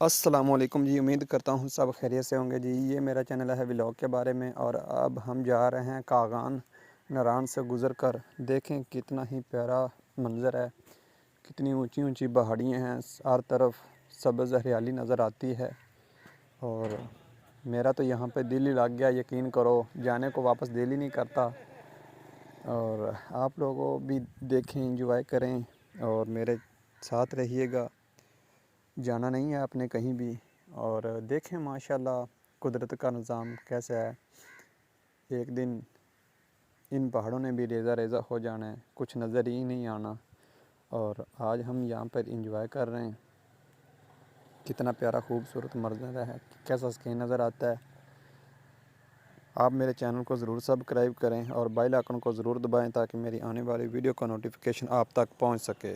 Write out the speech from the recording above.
अस्सलामुअलैकुम जी। उम्मीद करता हूँ सब खैरियत से होंगे जी। ये मेरा चैनल है व्लॉग के बारे में और अब हम जा रहे हैं कागान नारान से गुज़र कर। देखें कितना ही प्यारा मंज़र है, कितनी ऊंची ऊंची पहाड़ियाँ हैं, हर तरफ सब्ज़ हरियाली नज़र आती है। और मेरा तो यहाँ पे दिल ही लग गया, यकीन करो, जाने को वापस दिल ही नहीं करता। और आप लोगों भी देखें, एंजॉय करें और मेरे साथ रहिएगा। जाना नहीं है आपने कहीं भी, और देखें माशाल्लाह कुदरत का निज़ाम कैसा है। एक दिन इन पहाड़ों ने भी रेज़ा रेज़ा हो जाना है, कुछ नज़र ही नहीं आना। और आज हम यहाँ पर इंजॉय कर रहे हैं। कितना प्यारा खूबसूरत मंज़र है, कैसा स्कैन नज़र आता है। आप मेरे चैनल को ज़रूर सब्सक्राइब करें और बेल आइकन को ज़रूर दबाएं ताकि मेरी आने वाली वीडियो का नोटिफिकेशन आप तक पहुँच सके।